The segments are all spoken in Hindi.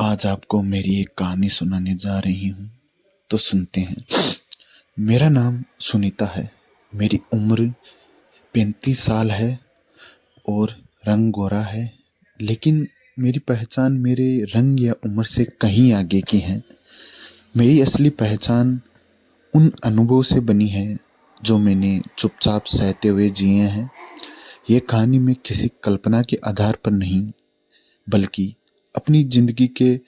आज आपको मेरी एक कहानी सुनाने जा रही हूँ, तो सुनते हैं। मेरा नाम सुनीता है। मेरी उम्र 35 साल है और रंग गोरा है, लेकिन मेरी पहचान मेरे रंग या उम्र से कहीं आगे की है। मेरी असली पहचान उन अनुभवों से बनी है जो मैंने चुपचाप सहते हुए जिए हैं। ये कहानी मैं किसी कल्पना के आधार पर नहीं, बल्कि अपनी जिंदगी के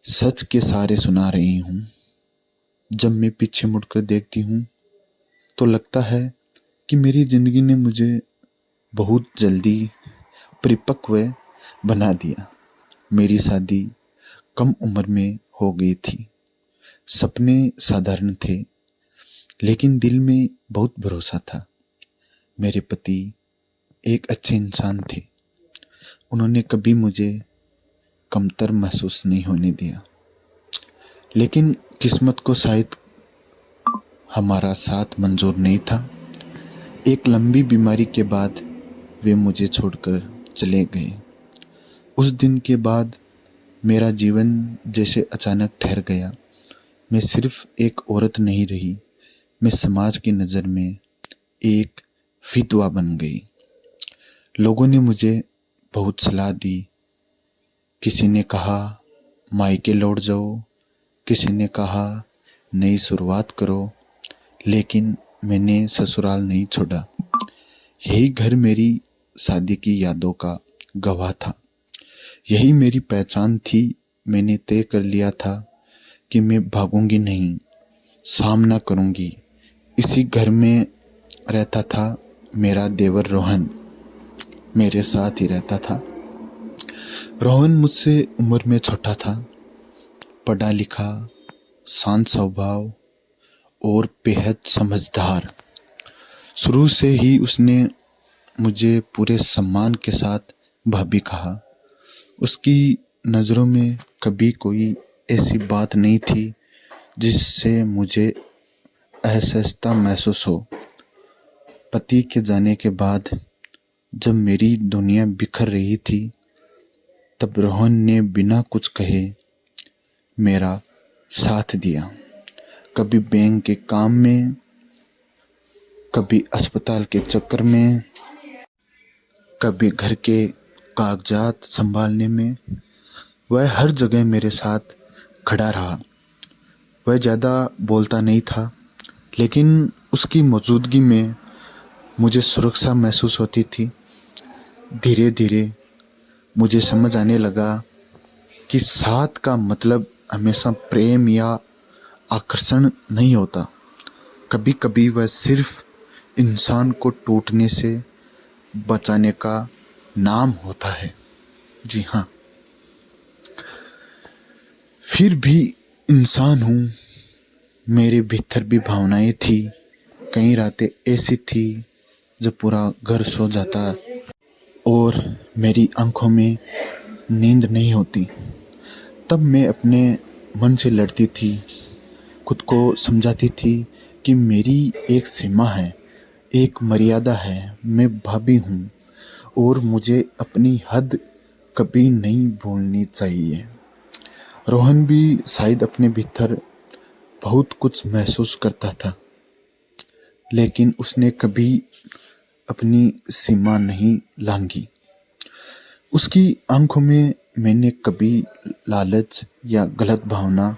सच के सहारे सुना रही हूँ। जब मैं पीछे मुड़कर देखती हूँ तो लगता है कि मेरी जिंदगी ने मुझे बहुत जल्दी परिपक्व बना दिया। मेरी शादी कम उम्र में हो गई थी। सपने साधारण थे, लेकिन दिल में बहुत भरोसा था। मेरे पति एक अच्छे इंसान थे। उन्होंने कभी मुझे कमतर महसूस नहीं होने दिया, लेकिन किस्मत को शायद हमारा साथ मंजूर नहीं था। एक लंबी बीमारी के बाद वे मुझे छोड़कर चले गए। उस दिन के बाद मेरा जीवन जैसे अचानक ठहर गया। मैं सिर्फ एक औरत नहीं रही, मैं समाज की नज़र में एक विधवा बन गई। लोगों ने मुझे बहुत सलाह दी। किसी ने कहा मायके लौट जाओ, किसी ने कहा नई शुरुआत करो, लेकिन मैंने ससुराल नहीं छोड़ा। यही घर मेरी शादी की यादों का गवाह था। यही मेरी पहचान थी। मैंने तय कर लिया था कि मैं भागूंगी नहीं, सामना करूंगी। इसी घर में रहता था मेरा देवर रोहन, मेरे साथ ही रहता था। रोहन मुझसे उम्र में छोटा था, पढ़ा लिखा, शांत स्वभाव और बेहद समझदार। शुरू से ही उसने मुझे पूरे सम्मान के साथ भाभी कहा। उसकी नज़रों में कभी कोई ऐसी बात नहीं थी जिससे मुझे असहजता महसूस हो। पति के जाने के बाद जब मेरी दुनिया बिखर रही थी, तब रोहन ने बिना कुछ कहे मेरा साथ दिया। कभी बैंक के काम में, कभी अस्पताल के चक्कर में, कभी घर के कागजात संभालने में। वह हर जगह मेरे साथ खड़ा रहा। वह ज़्यादा बोलता नहीं था, लेकिन उसकी मौजूदगी में मुझे सुरक्षा महसूस होती थी। धीरे धीरे मुझे समझ आने लगा कि साथ का मतलब हमेशा प्रेम या आकर्षण नहीं होता। कभी कभी वह सिर्फ इंसान को टूटने से बचाने का नाम होता है। जी हाँ, फिर भी इंसान हूँ। मेरे भीतर भी भावनाएं थी। कई रातें ऐसी थी जब पूरा घर सो जाता और मेरी आंखों में नींद नहीं होती। तब मैं अपने मन से लड़ती थी, खुद को समझाती थी कि मेरी एक सीमा है, एक मर्यादा है। मैं भाभी हूँ और मुझे अपनी हद कभी नहीं भूलनी चाहिए। रोहन भी शायद अपने भीतर बहुत कुछ महसूस करता था, लेकिन उसने कभी अपनी सीमा नहीं लांघी। उसकी आंखों में मैंने कभी लालच या गलत भावना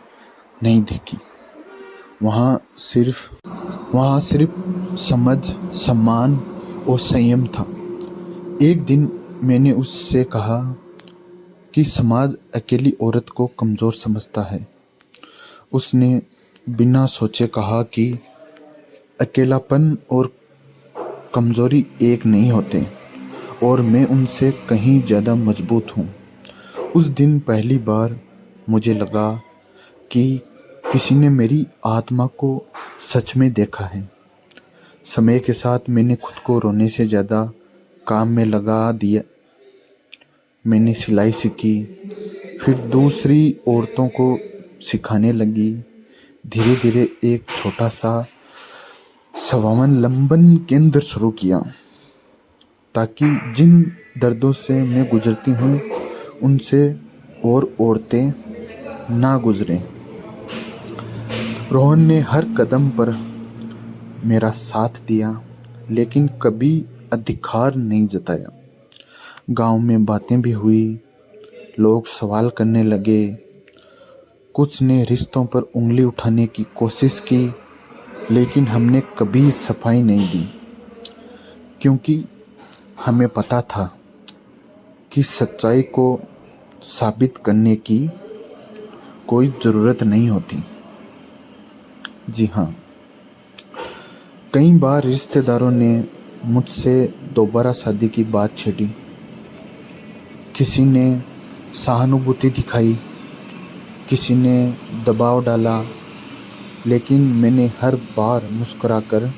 नहीं देखी। वहाँ सिर्फ समझ, सम्मान और संयम था। एक दिन मैंने उससे कहा कि समाज अकेली औरत को कमज़ोर समझता है। उसने बिना सोचे कहा कि अकेलापन और कमज़ोरी एक नहीं होते और मैं उनसे कहीं ज़्यादा मजबूत हूँ। उस दिन पहली बार मुझे लगा कि किसी ने मेरी आत्मा को सच में देखा है। समय के साथ मैंने खुद को रोने से ज़्यादा काम में लगा दिया। मैंने सिलाई सीखी, फिर दूसरी औरतों को सिखाने लगी। धीरे धीरे एक छोटा सा स्वावलंबन केंद्र शुरू किया, ताकि जिन दर्दों से मैं गुजरती हूँ उनसे और औरतें ना गुजरें। रोहन ने हर कदम पर मेरा साथ दिया, लेकिन कभी अधिकार नहीं जताया। गांव में बातें भी हुई, लोग सवाल करने लगे, कुछ ने रिश्तों पर उंगली उठाने की कोशिश की, लेकिन हमने कभी सफाई नहीं दी, क्योंकि हमें पता था कि सच्चाई को साबित करने की कोई ज़रूरत नहीं होती। जी हाँ, कई बार रिश्तेदारों ने मुझसे दोबारा शादी की बात छेड़ी। किसी ने सहानुभूति दिखाई, किसी ने दबाव डाला, लेकिन मैंने हर बार मुस्कुराकर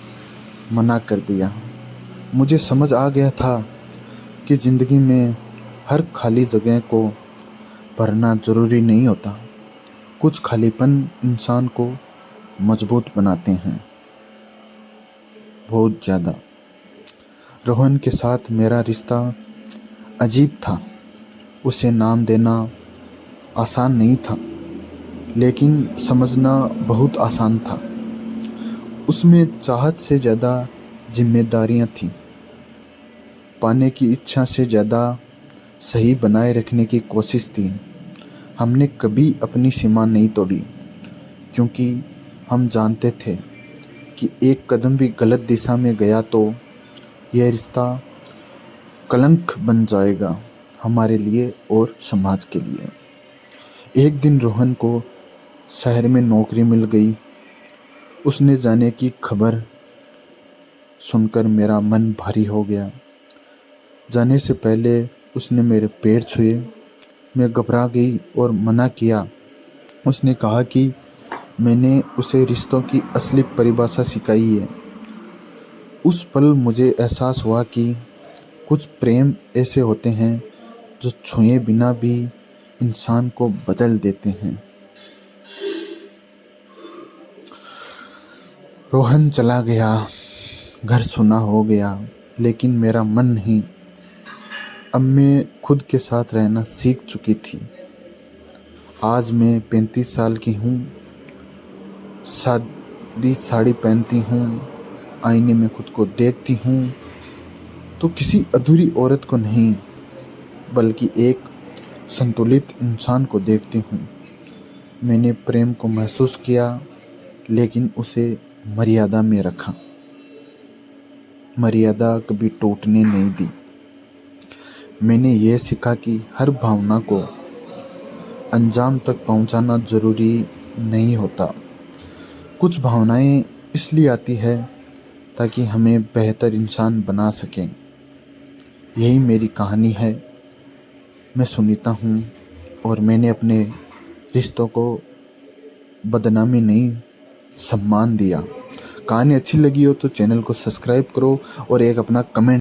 मना कर दिया। मुझे समझ आ गया था कि ज़िंदगी में हर खाली जगह को भरना ज़रूरी नहीं होता। कुछ खालीपन इंसान को मजबूत बनाते हैं, बहुत ज़्यादा। रोहन के साथ मेरा रिश्ता अजीब था। उसे नाम देना आसान नहीं था, लेकिन समझना बहुत आसान था। उसमें चाहत से ज़्यादा जिम्मेदारियां थीं। पाने की इच्छा से ज़्यादा सही बनाए रखने की कोशिश थी। हमने कभी अपनी सीमा नहीं तोड़ी, क्योंकि हम जानते थे कि एक कदम भी गलत दिशा में गया तो यह रिश्ता कलंक बन जाएगा, हमारे लिए और समाज के लिए। एक दिन रोहन को शहर में नौकरी मिल गई। उसने जाने की खबर सुनकर मेरा मन भारी हो गया। जाने से पहले उसने मेरे पैर छुए। मैं घबरा गई और मना किया। उसने कहा कि मैंने उसे रिश्तों की असली परिभाषा सिखाई है। उस पल मुझे एहसास हुआ कि कुछ प्रेम ऐसे होते हैं जो छुए बिना भी इंसान को बदल देते हैं। रोहन चला गया, घर सुना हो गया, लेकिन मेरा मन नहीं। अब मैं खुद के साथ रहना सीख चुकी थी। आज मैं 35 साल की हूँ, सादी साड़ी पहनती हूँ, आईने में खुद को देखती हूँ तो किसी अधूरी औरत को नहीं, बल्कि एक संतुलित इंसान को देखती हूँ। मैंने प्रेम को महसूस किया, लेकिन उसे मर्यादा में रखा। मर्यादा कभी टूटने नहीं दी। मैंने ये सीखा कि हर भावना को अंजाम तक पहुंचाना जरूरी नहीं होता। कुछ भावनाएं इसलिए आती है ताकि हमें बेहतर इंसान बना सकें। यही मेरी कहानी है। मैं सुनीता हूँ और मैंने अपने रिश्तों को बदनामी नहीं, सम्मान दिया। कहानी अच्छी लगी हो तो चैनल को सब्सक्राइब करो और एक अपना कमेंट